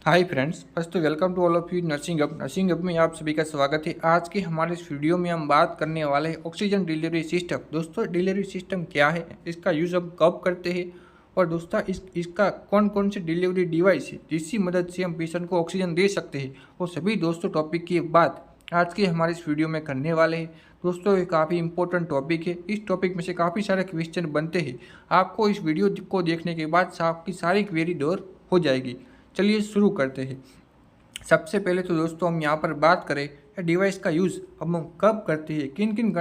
हाय friends, first तो welcome to all of you nursing hub में आप सभी का स्वागत है। आज के हमारे इस वीडियो में हम बात करने वाले हैं ऑक्सीजन डिलीवरी सिस्टम। दोस्तों, डिलीवरी सिस्टम क्या है, इसका यूज़ हम कब करते हैं और दोस्तों इसका कौन कौन से डिलीवरी डिवाइस है जिसकी मदद से हम पेशेंट को ऑक्सीजन दे सकते हैं, वो सभी दोस्तों टॉपिक की बात आज के हमारे इस वीडियो में करने वाले हैं। दोस्तों, ये काफ़ी इंपॉर्टेंट टॉपिक है। इस टॉपिक में से काफ़ी सारे क्वेश्चन बनते हैं। आपको इस वीडियो को देखने के बाद आपकी सारी क्वेरी दूर हो जाएगी। चलिए शुरू करते हैं। सबसे पहले तो दोस्तों हम यहाँ पर बात करें डिवाइस का यूज़ हम कब करते हैं, किन किन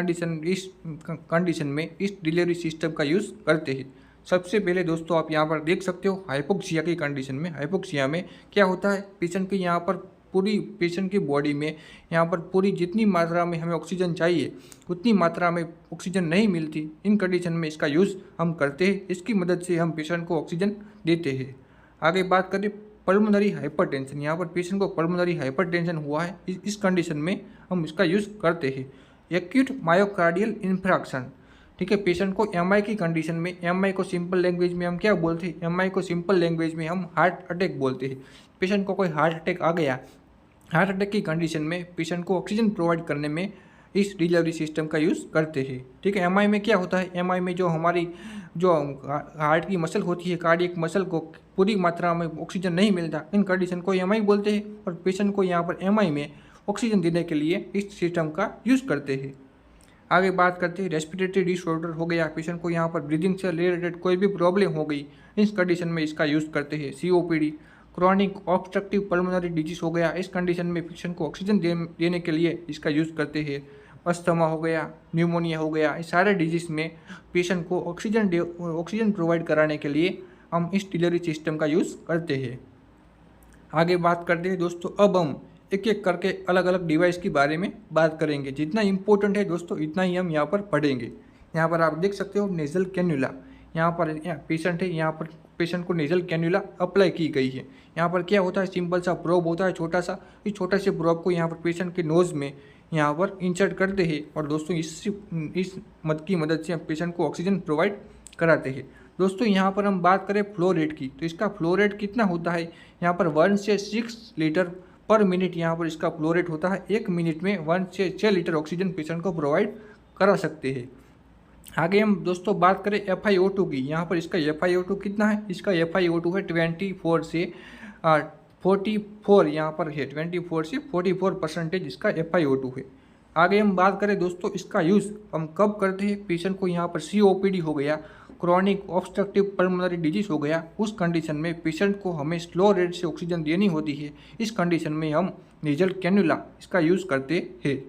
कंडीशन में इस डिलीवरी सिस्टम का यूज़ करते हैं। सबसे पहले दोस्तों आप यहाँ पर देख सकते हो हाइपोक्सिया की कंडीशन में। हाइपोक्सिया में क्या होता है, पेशेंट के यहाँ पर पूरी पेशेंट की बॉडी में यहाँ पर पूरी जितनी मात्रा में हमें ऑक्सीजन चाहिए उतनी मात्रा में ऑक्सीजन नहीं मिलती। इन कंडीशन में इसका यूज़ हम करते हैं। इसकी मदद से हम पेशेंट को ऑक्सीजन देते हैं। आगे बात करें पल्मोनरी हाइपरटेंशन। यहाँ पर पेशेंट को पल्मोनरी हाइपरटेंशन हुआ है, इस कंडीशन में हम इसका यूज़ करते हैं। एक्यूट मायोकार्डियल इन्फ्रैक्शन, ठीक है, पेशेंट को एमआई की कंडीशन में, एमआई को सिंपल लैंग्वेज में हम क्या बोलते हैं, एमआई को सिंपल लैंग्वेज में हम हार्ट अटैक बोलते हैं। पेशेंट को कोई हार्ट अटैक आ गया, हार्ट अटैक की कंडीशन में पेशेंट को ऑक्सीजन प्रोवाइड करने में इस डिलीवरी सिस्टम का यूज़ करते हैं। ठीक है, एमआई में क्या होता है, एमआई में जो हमारी जो हार्ट की मसल होती है, कार्डियक मसल को पूरी मात्रा में ऑक्सीजन नहीं मिलता, इन कंडीशन को एमआई बोलते हैं और पेशेंट को यहाँ पर एमआई में ऑक्सीजन देने के लिए इस सिस्टम का यूज़ करते हैं। आगे बात करते हैं रेस्पिरेटरी डिसऑर्डर हो गया, पेशेंट को यहाँ पर ब्रीदिंग से रिलेटेड कोई भी प्रॉब्लम हो गई, इस कंडीशन में इसका यूज़ करते हैं। COPD, chronic obstructive pulmonary disease हो गया, इस कंडीशन में पेशेंट को ऑक्सीजन देने के लिए इसका यूज़ करते हैं। अस्थमा हो गया, न्यूमोनिया हो गया, इस सारे डिजीज़ में पेशेंट को ऑक्सीजन प्रोवाइड कराने के लिए हम इस डिलीवरी सिस्टम का यूज़ करते हैं। आगे बात करते हैं दोस्तों, अब हम एक एक करके अलग अलग डिवाइस के बारे में बात करेंगे। जितना इम्पोर्टेंट है दोस्तों उतना ही हम यहाँ पर पढ़ेंगे। यहाँ पर आप देख सकते हो नेज़ल कैन्यूला, यहाँ पर पेशेंट है, यहाँ पर पेशेंट को नेज़ल कैन्यूला अप्लाई की गई है। यहाँ पर क्या होता है, सिंपल सा प्रोब होता है छोटा सा, इस छोटे से प्रोब को यहाँ पर पेशेंट के नोज़ में यहाँ पर इंसर्ट करते हैं और दोस्तों इस मद की मदद से हम पेशेंट को ऑक्सीजन प्रोवाइड कराते हैं। दोस्तों यहाँ पर हम बात करें फ्लो रेट की, तो इसका फ्लो रेट कितना होता है, यहाँ पर 1 से 6 लीटर पर मिनट यहाँ पर इसका फ्लो रेट होता है। 1 मिनट में 1 से 6 लीटर ऑक्सीजन पेशेंट को प्रोवाइड करा सकते हैं। आगे हम दोस्तों बात करें FiO2 की, यहाँ पर इसका FiO2 कितना है, इसका FiO2 है 24 से 44, यहाँ पर है 24 से 44% इसका FiO2 है। आगे हम बात करें दोस्तों इसका यूज़ हम कब करते हैं, पेशेंट को यहाँ पर COPD हो गया, क्रॉनिक ऑब्स्ट्रक्टिव पल्मोनरी डिजीज हो गया, उस कंडीशन में पेशेंट को हमें स्लो रेट से ऑक्सीजन देनी होती है। इस कंडीशन में हम नेजल कैन्युला इसका यूज़ करते हैं।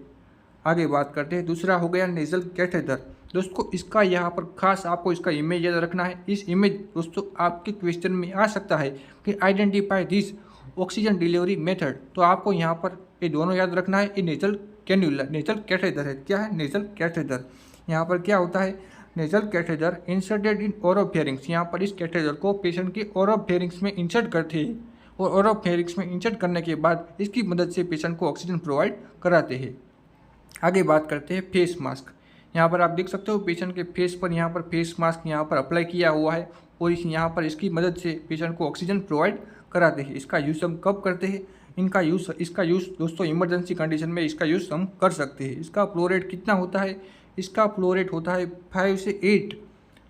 आगे बात करते हैं, दूसरा हो गया नेजल कैथेटर। दोस्तों इसका यहाँ पर खास आपको इसका इमेज याद रखना है। इस इमेज दोस्तों आपके क्वेश्चन में आ सकता है कि identify this oxygen delivery method, तो आपको यहाँ पर ये दोनों याद रखना है। ये नेजल कैन्युला, नेजल कैथेटर है। क्या है नेजल कैथेटर, यहाँ पर क्या होता है, nasal catheter inserted in oropharynx, यहाँ पर इस कैथेटर को पेशेंट के ओरोफेरिंग्स में इंसर्ट करते हैं और ओरोफेरिंग्स में इंसर्ट करने के बाद इसकी मदद से पेशेंट को ऑक्सीजन प्रोवाइड कराते हैं। आगे बात करते हैं फेस मास्क। यहाँ पर आप देख सकते हो पेशेंट के फेस पर यहाँ पर फेस मास्क यहाँ पर अप्लाई किया हुआ है और यहाँ पर इसकी मदद से पेशेंट को ऑक्सीजन प्रोवाइड कराते हैं। इसका यूज़ हम कब करते हैं, इसका यूज़ दोस्तों इमरजेंसी कंडीशन में इसका यूज़ हम कर सकते हैं। इसका फ्लो रेट कितना होता है, इसका फ्लो रेट होता है 5 से 8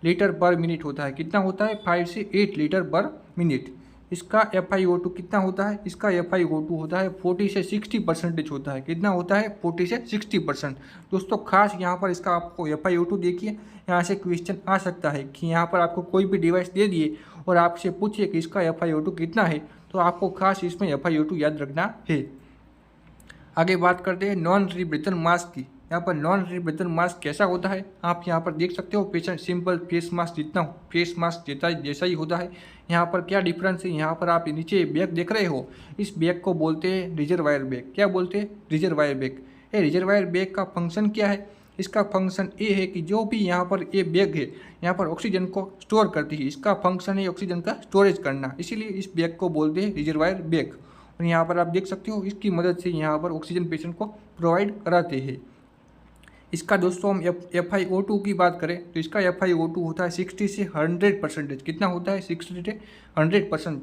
लीटर पर मिनट होता है। कितना होता है, 5 से 8 लीटर पर मिनट। इसका FiO2 कितना होता है, इसका FiO2 होता है 40 से 60% होता है। कितना होता है, 40 से 60%। दोस्तों खास यहाँ पर इसका आपको FiO2 देखिए, यहाँ से क्वेश्चन आ सकता है कि यहाँ पर आपको कोई भी डिवाइस दे दिए और आपसे पूछिए कि इसका FiO2 कितना है, तो आपको खास इसमें FiO2 याद रखना है। आगे बात करते हैं नॉन रीब्रीथल मास्क की। यहाँ पर नॉन रीब्रीथल मास्क कैसा होता है, आप यहाँ पर देख सकते हो पेशेंट सिंपल फेस मास्क जितना फेस मास्क जैसा ही होता है। यहाँ पर क्या डिफरेंस है, यहाँ पर आप नीचे बैग देख रहे हो, इस बैग को बोलते हैं रिजर्वायर बैग। क्या बोलते हैं, रिजर्वायर बैग। ये रिजर्वायर बैग का फंक्शन क्या है, इसका फंक्शन ये है कि जो भी यहाँ पर ये बैग है यहाँ पर ऑक्सीजन को स्टोर करती है। इसका फंक्शन है ऑक्सीजन का स्टोरेज करना, इसीलिए इस बैग को बोलते हैं रिजर्वायर बैग। और यहाँ पर आप देख सकते हो इसकी मदद से यहाँ पर ऑक्सीजन पेशेंट को प्रोवाइड कराते हैं। इसका दोस्तों हम FiO2 की बात करें तो इसका FiO2 होता है 60 से 100%। कितना होता है, 60 से 100%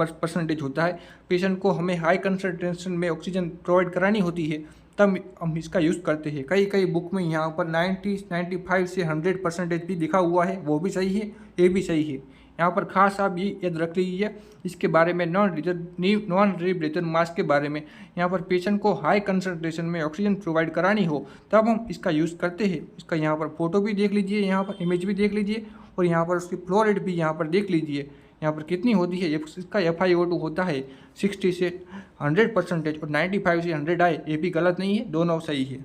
परसेंटेज होता है, पेशेंट को हमें हाई कंसंट्रेशन में ऑक्सीजन प्रोवाइड करानी होती है, तब हम इसका यूज़ करते हैं। कई कई बुक में यहाँ पर 95 से 100% भी लिखा हुआ है, वो भी सही है, ये भी सही है। यहाँ पर खास आप ये याद रख लीजिए इसके बारे में, नॉन रीब्रीथर मास्क के बारे में। यहाँ पर पेशेंट को हाई कंसंट्रेशन में ऑक्सीजन प्रोवाइड करानी हो तब हम इसका यूज़ करते हैं। इसका यहाँ पर फोटो भी देख लीजिए, यहाँ पर इमेज भी देख लीजिए, और यहाँ पर उसकी फ्लो रेट भी यहाँ पर देख लीजिए, यहाँ पर कितनी होती है। इसका FiO2 होता है 60 से 100% और 95 से 100 आए, ये भी गलत नहीं है, दोनों सही है।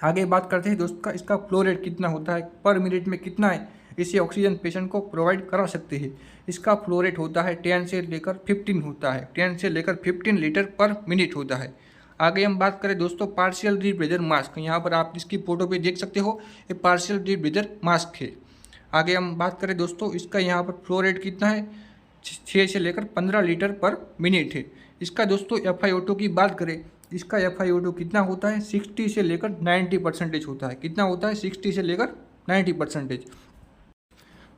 आगे बात करते हैं दोस्तों इसका फ्लो रेट कितना होता है, पर मिनट में कितना है, इससे ऑक्सीजन पेशेंट को प्रोवाइड करा सकते हैं। इसका फ्लो रेट होता है 10 से लेकर 15 होता है, 10 से लेकर 15 लीटर पर मिनट होता है। आगे हम बात करें दोस्तों पार्शियल रीब्रीथर मास्क, यहाँ पर आप इसकी फोटो पे देख सकते हो, ये पार्शियल रीब्रीथर मास्क है। आगे हम बात करें दोस्तों इसका यहाँ पर फ्लो रेट कितना है, 6 से लेकर 15 लीटर पर मिनट है। इसका दोस्तों FiO2 की बात करें, इसका FiO2 कितना होता है, 60 से लेकर 90% होता है। कितना होता है, 60 से लेकर 90%।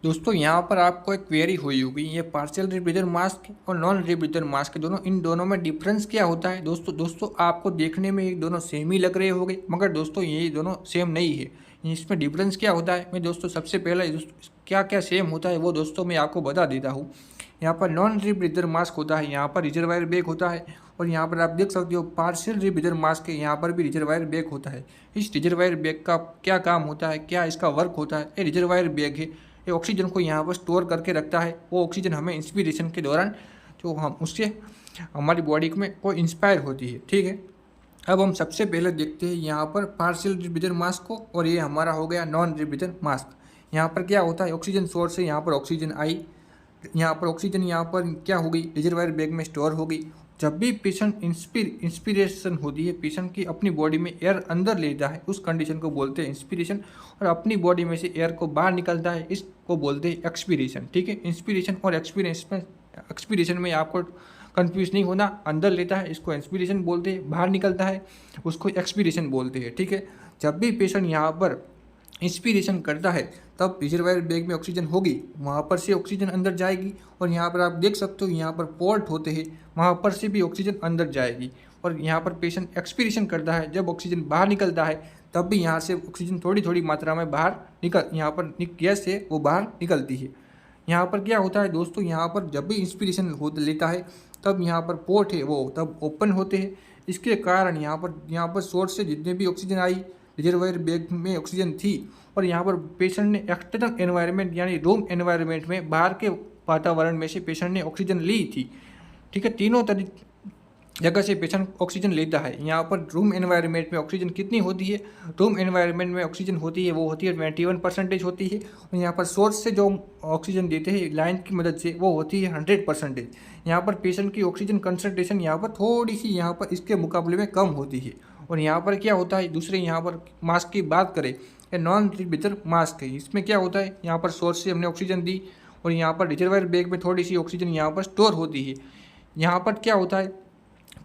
दोस्तों यहाँ पर आपको एक क्वेरी हुई होगी, ये पार्शियल रीब्रीथर मास्क और नॉन रीब्रीथर मास्क इन दोनों में डिफरेंस क्या होता है। दोस्तों आपको देखने में ये दोनों सेम ही लग रहे होंगे, मगर दोस्तों ये दोनों सेम नहीं है। इसमें डिफरेंस क्या होता है, मैं दोस्तों सबसे पहले क्या क्या सेम होता है वो दोस्तों मैं आपको बता देता हूँ। यहाँ पर नॉन रीब्रीथर मास्क होता है, यहाँ पर रिजर्वायर बैग होता है, और यहाँ पर आप देख सकते हो पार्शियल रीब्रीथर मास्क है, यहाँ पर भी रिजर्वायर बैग होता है। इस रिजर्वायर बैग का क्या काम होता है, क्या इसका वर्क होता है। ये रिजर्वायर बैग है, ये ऑक्सीजन को यहाँ पर स्टोर करके रखता है। वो ऑक्सीजन हमें इंस्पिरेशन के दौरान जो हम उससे हमारी बॉडी में कोई इंस्पायर होती है, ठीक है। अब हम सबसे पहले देखते हैं यहाँ पर पार्शियल रीब्रीथर मास्क को, और ये हमारा हो गया नॉन रीब्रीथर मास्क। यहाँ पर क्या होता है, ऑक्सीजन सोर्स से यहाँ पर ऑक्सीजन आई, यहाँ पर ऑक्सीजन यहाँ पर क्या होगी, रिजर्वायर बैग में स्टोर होगी। जब भी पेशेंट इंस्पिरेशन होती है, पेशेंट की अपनी बॉडी में एयर अंदर लेता है, उस कंडीशन को बोलते हैं इंस्पिरेशन, और अपनी बॉडी में से एयर को बाहर निकलता है, इसको बोलते हैं एक्सपीरेशन, ठीक है। इंस्पिरेशन और एक्सपीरेशन में आपको कंफ्यूज नहीं होना, अंदर लेता है इसको इंस्पिरेशन बोलते हैं, बाहर निकलता है उसको एक्सपीरेशन बोलते हैं, ठीक है। जब भी पेशेंट यहाँ पर इंस्पिरेशन करता है तब रिजर्वायर बैग में ऑक्सीजन होगी, वहाँ पर से ऑक्सीजन अंदर जाएगी, और यहाँ पर आप देख सकते हो यहाँ पर पोर्ट होते हैं, वहाँ पर से भी ऑक्सीजन अंदर जाएगी। और यहाँ पर पेशेंट एक्सपीरेशन करता है, जब ऑक्सीजन बाहर निकलता है तब भी यहाँ से ऑक्सीजन थोड़ी थोड़ी मात्रा में बाहर यहाँ पर गैस से वो बाहर निकलती है। यहाँ पर क्या होता है दोस्तों, यहाँ पर जब भी इंस्पिरेशन लेता है तब यहाँ पर पोर्ट है वो तब ओपन होते हैं। इसके कारण यहाँ पर सोर्स से जितने भी ऑक्सीजन आई, रिजर्वायर बैग में ऑक्सीजन थी, और यहाँ पर पेशेंट ने एक्सटर्नल एनवायरनमेंट यानी रूम एनवायरनमेंट में बाहर के वातावरण में से पेशेंट ने ऑक्सीजन ली थी, ठीक है। तीनों जगह से पेशेंट ऑक्सीजन लेता है। यहाँ पर रूम एनवायरनमेंट में ऑक्सीजन कितनी होती है, रूम एनवायरनमेंट में ऑक्सीजन होती है वो होती है 21% होती है, और यहाँ पर सोर्स से जो ऑक्सीजन देते हैं लाइन की मदद से वो होती है 100%। यहाँ पर पेशेंट की ऑक्सीजन कंसनट्रेशन यहाँ पर थोड़ी सी यहाँ पर इसके मुकाबले में कम होती है। और यहाँ पर क्या होता है, दूसरे यहाँ पर मास्क की बात करें, ये नॉन रीब्रीथर मास्क है, इसमें क्या होता है, यहाँ पर सोर्स से हमने ऑक्सीजन दी, और यहाँ पर रिजर्वायर बैग में थोड़ी सी ऑक्सीजन यहाँ पर स्टोर होती है। यहाँ पर क्या होता है,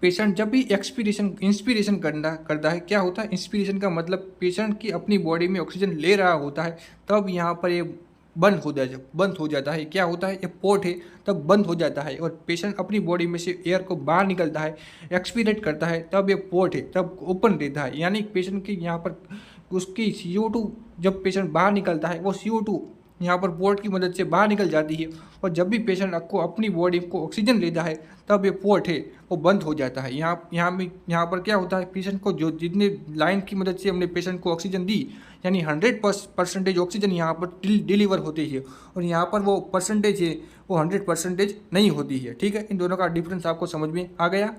पेशेंट जब भी इंस्पिरेशन करता है, क्या होता है, इंस्पिरेशन का मतलब पेशेंट की अपनी बॉडी में ऑक्सीजन ले रहा होता है, तब यहाँ पर ये बंद हो जाता है। क्या होता है, ये पोर्ट है तब बंद हो जाता है, और पेशेंट अपनी बॉडी में से एयर को बाहर निकलता है, एक्सपीरेट करता है, तब ये पोर्ट है तब ओपन रहता है। यानी पेशेंट की यहाँ पर उसकी CO2 जब पेशेंट बाहर निकलता है वो CO2 यहाँ पर पोर्ट की मदद से बाहर निकल जाती है, और जब भी पेशेंट को अपनी बॉडी को ऑक्सीजन लेता है तब ये पोर्ट है वो बंद हो जाता है। यहाँ पर क्या होता है, पेशेंट को जो जितने लाइन की मदद से हमने पेशेंट को ऑक्सीजन दी, यानी 100% ऑक्सीजन यहाँ पर डिलीवर होती है, और यहाँ पर वो परसेंटेज है वो 100% नहीं होती है, ठीक है। इन दोनों का डिफरेंस आपको समझ में आ गया।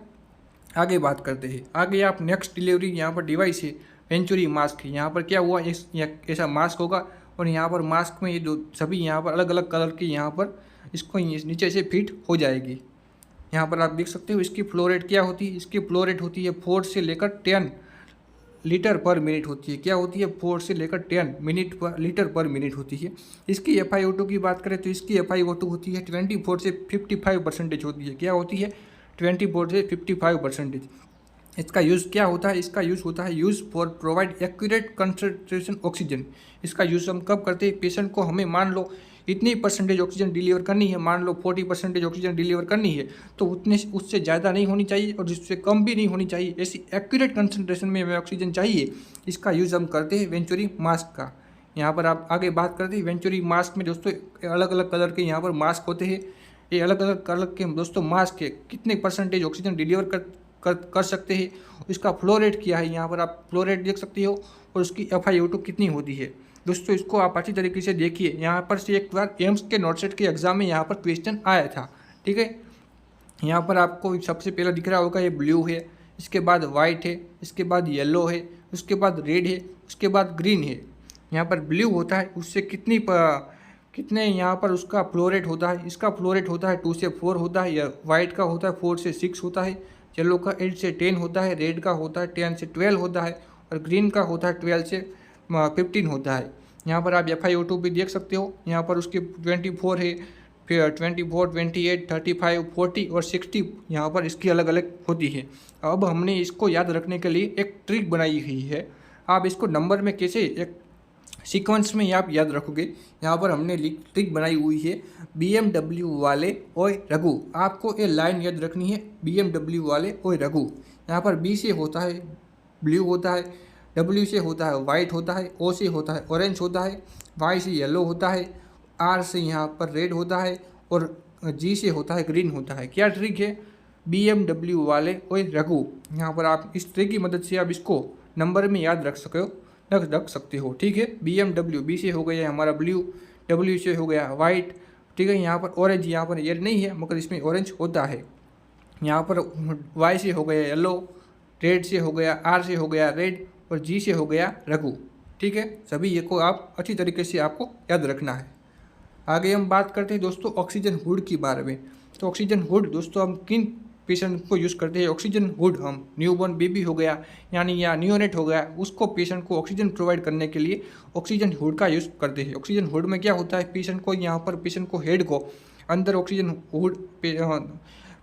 आगे बात करते हैं, आगे आप नेक्स्ट डिलीवरी यहाँ पर डिवाइस है वेंचुरी मास्क। यहाँ पर क्या हुआ, ऐसा मास्क होगा, और यहाँ पर मास्क में ये जो सभी यहाँ पर अलग अलग कलर की यहाँ पर इसको नीचे से फिट हो जाएगी। यहाँ पर आप देख सकते हो इसकी फ्लो रेट क्या होती है, इसकी फ्लो रेट होती है 4 से लेकर 10 लीटर पर मिनट होती है। क्या होती है, 4 से लेकर 10 लीटर पर मिनट होती है। इसकी FiO2 की बात करें तो इसकी FiO2 होती है 24 से 55% होती है। क्या होती है, 24 से 55%। इसका यूज़ क्या होता है, इसका यूज़ होता है use for provide accurate concentration oxygen. इसका यूज़ हम कब करते हैं, पेशेंट को हमें मान लो इतनी परसेंटेज ऑक्सीजन डिलीवर करनी है, मान लो 40% ऑक्सीजन डिलीवर करनी है, तो उतने उससे ज़्यादा नहीं होनी चाहिए और उससे कम भी नहीं होनी चाहिए। ऐसी एक्यूरेट कंसंट्रेशन में हमें ऑक्सीजन चाहिए। इसका यूज़ हम करते हैं वेंचुरी मास्क का। यहाँ पर आप आगे बात करते हैं वेंचुरी मास्क में दोस्तों अलग अलग कलर के यहाँ पर मास्क होते हैं। ये अलग अलग कलर के दोस्तों मास्क है, कितने परसेंटेज ऑक्सीजन डिलीवर कर सकते हैं, इसका फ्लो रेट क्या है, यहाँ पर आप फ्लो रेट देख सकते हो और उसकी FiO2 कितनी होती है। दोस्तों इसको आप अच्छी तरीके से देखिए। यहाँ पर से एक बार एम्स के नॉटसेट के एग्जाम में यहाँ पर क्वेश्चन आया था, ठीक है। यहाँ पर आपको सबसे पहले दिख रहा होगा ये ब्लू है, इसके बाद वाइट है, इसके बाद येलो है, उसके बाद रेड है, उसके बाद ग्रीन है। यहाँ पर ब्लू होता है उससे कितने यहाँ पर उसका फ्लो रेट होता है, इसका फ्लो रेट होता है 2 से 4 होता है, या वाइट का होता है 4 से 6 होता है, येलो का 8 से 10 होता है, रेड का होता है 10 से 12 होता है और ग्रीन का होता है 12 से 15 होता है। यहाँ पर आप FiO2 भी देख सकते हो। यहाँ पर उसके 24 है, फिर 24, 28, 35, 40 और 60 यहाँ पर इसकी अलग अलग होती है। अब हमने इसको याद रखने के लिए एक ट्रिक बनाई हुई है। आप इसको नंबर में कैसे एक सीक्वेंस में आप याद रखोगे, यहाँ पर हमने ट्रिक बनाई हुई है BMW वाले ओए रघु। आपको ये लाइन याद रखनी है, BMW वाले ओए रघु। यहाँ पर B से होता है ब्लू होता है, W से होता है वाइट होता है, O से होता है ऑरेंज होता है, Y से येलो होता है, R से यहाँ पर रेड होता है और G से होता है ग्रीन होता है। क्या ट्रिक है? BMW वाले ओए रघु। यहाँ पर आप इस ट्रिक की मदद से आप इसको नंबर में याद रख सकते हो, ठीक है। BMW, B से हो गया हमारा ब्लू, W से हो गया वाइट, ठीक है। यहाँ पर ऑरेंज, यहाँ पर ये नहीं है मगर इसमें ऑरेंज होता है। यहाँ पर Y से हो गया येलो, रेड से हो गया, R से हो गया रेड और G से हो गया रघु, ठीक है। सभी ये को आप अच्छी तरीके से आपको याद रखना है। आगे हम बात करते हैं दोस्तों ऑक्सीजन हुड के बारे में। तो ऑक्सीजन हुड दोस्तों हम किन पेशेंट को यूज़ करते हैं? ऑक्सीजन हुड हम न्यूबॉर्न बेबी हो गया यानी या न्यूनेट हो गया, उसको पेशेंट को ऑक्सीजन प्रोवाइड करने के लिए ऑक्सीजन हुड का यूज़ करते हैं। ऑक्सीजन हुड में क्या होता है, पेशेंट को यहाँ पर पेशेंट को हेड को अंदर ऑक्सीजन हुड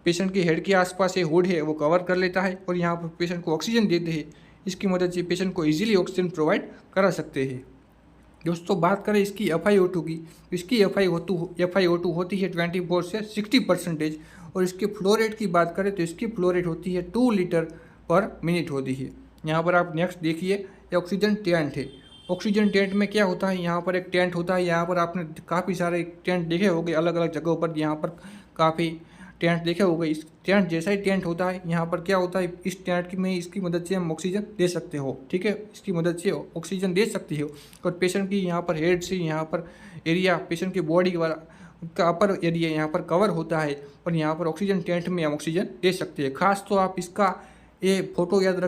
पेशेंट के हेड के आसपास ये हुड है वो कवर कर लेता है और यहाँ पर पेशेंट को ऑक्सीजन देते हैं। इसकी मदद से पेशेंट को इजीली ऑक्सीजन प्रोवाइड करा सकते हैं। दोस्तों बात करें इसकी FiO2 की, इसकी FiO2 होती है 24 से 60% और इसके फ्लो रेट की बात करें तो इसकी फ्लो रेट होती है 2 लीटर पर मिनट होती है। यहाँ पर आप नेक्स्ट देखिए, ये ऑक्सीजन टेंट है। ऑक्सीजन टेंट में क्या होता है, यहाँ पर एक टेंट होता है। यहाँ पर आपने काफ़ी सारे टेंट देखे होंगे अलग अलग जगहों पर, यहाँ पर काफ़ी टेंट देखे होंगे। इस टेंट जैसा ही टेंट होता है। यहाँ पर क्या होता है, इस टेंट की में इसकी मदद से हम ऑक्सीजन दे सकते हो, ठीक है। इसकी मदद से ऑक्सीजन दे सकती हो और पेशेंट की यहाँ पर हेड से यहाँ पर एरिया पेशेंट की बॉडी वाला का अपर एरिया यहाँ पर कवर होता है और यहाँ पर ऑक्सीजन टेंट में हम ऑक्सीजन दे सकते हैं। खास तो आप इसका ये फोटो याद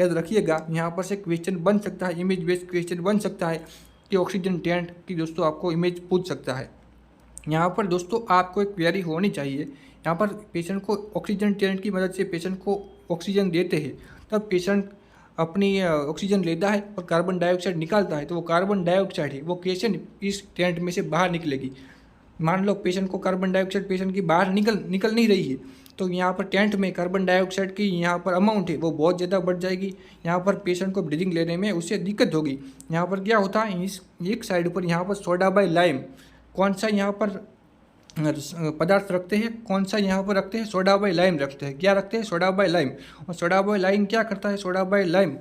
रखिएगा। यहाँ पर से क्वेश्चन बन सकता है, इमेज बेस्ड क्वेश्चन बन सकता है कि ऑक्सीजन टेंट की दोस्तों आपको इमेज पूछ सकता है। यहाँ पर दोस्तों आपको एक क्वेरी होनी चाहिए, यहाँ पर पेशेंट को ऑक्सीजन टेंट की मदद से पेशेंट को ऑक्सीजन देते हैं, तब पेशेंट अपनी ऑक्सीजन लेता है और कार्बन डाइऑक्साइड निकालता है, तो वो कार्बन डाइऑक्साइड है वो कैसे इस टेंट में से बाहर निकलेगी। मान लो पेशेंट को कार्बन डाइऑक्साइड पेशेंट की बाहर निकल नहीं रही है, तो यहाँ पर टेंट में कार्बन डाइऑक्साइड की यहाँ पर अमाउंट है वो बहुत ज़्यादा बढ़ जाएगी। यहाँ पर पेशेंट को ब्रीदिंग लेने में उससे दिक्कत होगी। यहाँ पर क्या होता है, इस एक साइड पर यहाँ पर सोडा बाई लाइम, कौन सा यहाँ पर पदार्थ रखते हैं, कौन सा यहाँ पर रखते हैं, सोडा बाई लाइम रखते हैं। क्या रखते हैं, सोडा बाई लाइम। और सोडा बाई लाइम क्या करता है, soda by lime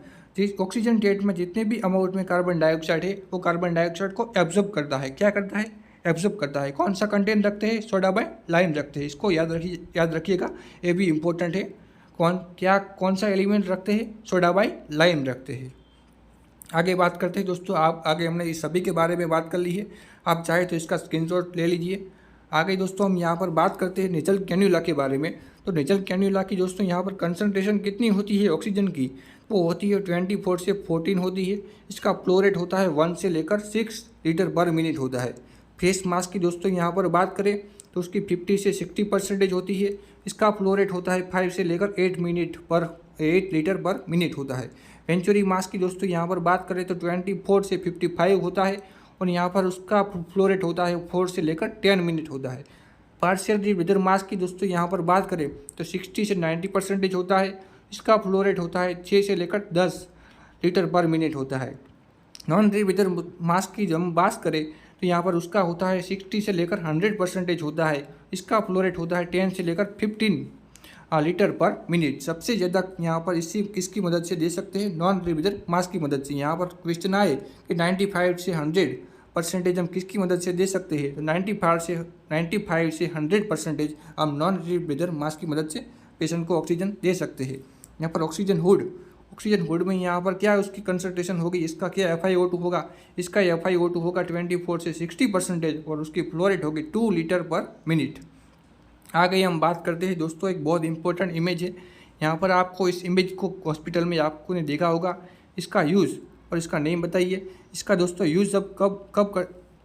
oxygen tent में जितने भी अमाउंट में कार्बन डाइऑक्साइड है वो कार्बन डाइऑक्साइड को एब्जॉर्ब करता है। क्या करता है, एब्जॉर्ब करता है। कौन सा कंटेंट रखते हैं, सोडा बाई लाइम रखते हैं। इसको याद रखिएगा, ये भी इम्पोर्टेंट है। कौन सा एलिमेंट रखते हैं, सोडा बाई लाइम रखते हैं। आगे बात करते हैं दोस्तों, आगे हमने इस सभी के बारे में बात कर ली है, आप चाहे तो इसका स्क्रीनशॉट ले लीजिए। आगे दोस्तों हम यहाँ पर बात करते हैं नेजल कैन्यूला के बारे में। तो नेजल कैन्यूला की दोस्तों यहाँ पर कंसंट्रेशन कितनी होती है ऑक्सीजन की, वो होती है 24 से 14 होती है। इसका फ्लो रेट होता है 1 से लेकर 6 लीटर पर मिनट होता है। फेस मास्क की दोस्तों यहाँ पर बात करें तो उसकी 50 से 60% होती है। इसका फ्लो रेट होता है 5 से लेकर 8 लीटर पर मिनट होता है। वेंचुरी मास्क की दोस्तों यहाँ पर बात करें तो 24 से 55 होता है और यहाँ पर उसका फ्लो रेट होता है 4 से लेकर 10 मिनट होता है। पार्शियल ब्रीदर मास्क की दोस्तों यहाँ पर बात करें तो 60 से 90% होता है। इसका फ्लो रेट होता है 6 से लेकर 10 लीटर पर मिनट होता है। नॉन ब्रीदर मास्क की जब हम बात करें तो यहाँ पर उसका होता है 60 से लेकर 100% होता है। इसका फ्लो रेट होता है 10 से लेकर 15 लीटर पर मिनट। सबसे ज़्यादा यहाँ पर इसी किसकी मदद से दे सकते हैं, नॉन रिविजर मास की मदद से। यहाँ पर क्वेश्चन आए कि 95 से 100% हम किसकी मदद से दे सकते हैं, तो 95 से 100% हम नॉन रिविजर मास की मदद से पेशेंट को ऑक्सीजन दे सकते हैं। यहाँ पर ऑक्सीजन हुड में यहाँ पर क्या उसकी कंसंट्रेशन होगी, इसका क्या FiO2 होगा, इसका FiO2 होगा 24 से 60% और उसकी फ्लो रेट होगी 2 लीटर पर मिनट। आगे हम बात करते हैं दोस्तों, एक बहुत इंपॉर्टेंट इमेज है। यहाँ पर आपको इस इमेज को हॉस्पिटल में आपको ने देखा होगा, इसका यूज़ और इसका नेम बताइए। इसका दोस्तों यूज़ अब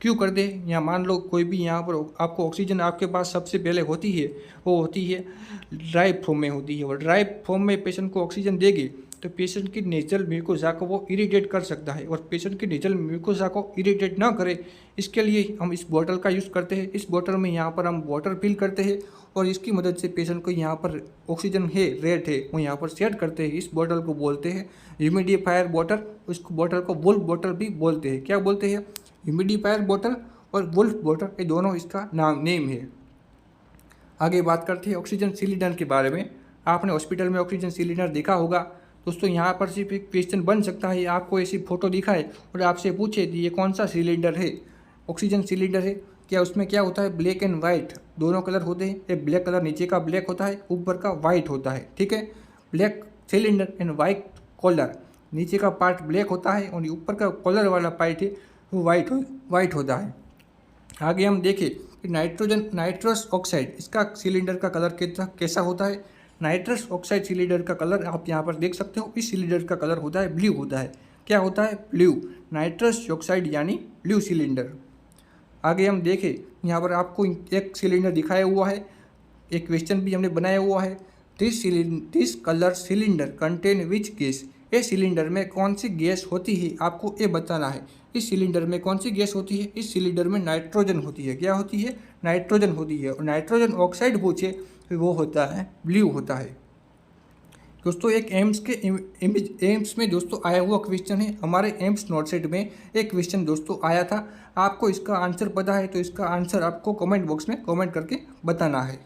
क्यों कर दे, या मान लो कोई भी यहाँ पर आपको ऑक्सीजन आपके पास सबसे पहले होती है, वो होती है ड्राई फॉर्म में होती है, और ड्राई फॉर्म में पेशेंट को ऑक्सीजन देगी तो पेशेंट की नेचुरल म्यूकोसा को वो इरिटेट कर सकता है, और पेशेंट की नेचुरल म्यूकोसा को इरिटेट ना करे इसके लिए हम इस बॉटल का यूज़ करते हैं। इस बॉटल में यहाँ पर हम वाटर फिल करते हैं और इसकी मदद से पेशेंट को यहाँ पर ऑक्सीजन है रेट है वो यहाँ पर सेट करते हैं। इस बॉटल को बोलते हैं ह्यूमिडिफायर बॉटल। उस बॉटल को वुल्फ बॉटल भी बोलते हैं। क्या बोलते हैं, ह्यूमिडिफायर बॉटल और वुल्फ बॉटल, ये दोनों इसका नेम है। आगे बात करते हैं ऑक्सीजन सिलेंडर के बारे में। आपने हॉस्पिटल में ऑक्सीजन सिलेंडर देखा होगा दोस्तों। यहाँ पर सिर्फ एक क्वेश्चन बन सकता है, आपको ऐसी फोटो दिखाए और आपसे पूछे कि ये कौन सा सिलेंडर है, ऑक्सीजन सिलेंडर है क्या, उसमें क्या होता है, ब्लैक एंड वाइट दोनों कलर होते हैं। एक ब्लैक कलर नीचे का ब्लैक होता है, ऊपर का वाइट होता है, ठीक है। Black cylinder and white collar, नीचे का पार्ट ब्लैक होता है और ऊपर का कॉलर वाला पार्ट है वो वाइट होता है। आगे हम देखें कि नाइट्रस ऑक्साइड, इसका सिलेंडर का कलर कैसा होता है। नाइट्रस ऑक्साइड सिलेंडर का कलर आप यहाँ पर देख सकते हो, इस सिलेंडर का कलर होता है ब्लू होता है। क्या होता है, ब्लू, नाइट्रस ऑक्साइड यानी ब्लू सिलेंडर। आगे हम देखें, यहाँ पर आपको एक सिलेंडर दिखाया हुआ है, एक क्वेश्चन भी हमने बनाया हुआ है। This colour cylinder contain which gas, ये सिलेंडर में कौन सी गैस होती है आपको ये बताना है। इस सिलेंडर में कौन सी गैस होती है, इस सिलेंडर में नाइट्रोजन होती है। क्या होती है, नाइट्रोजन होती है। और नाइट्रोजन ऑक्साइड पूछे तो वो होता है ब्लू होता है। दोस्तों एक एम्स में दोस्तों आया हुआ क्वेश्चन है, हमारे एम्स नोटसेट में एक क्वेश्चन दोस्तों आया था। आपको इसका आंसर पता है तो इसका आंसर आपको कमेंट बॉक्स में कमेंट करके बताना है।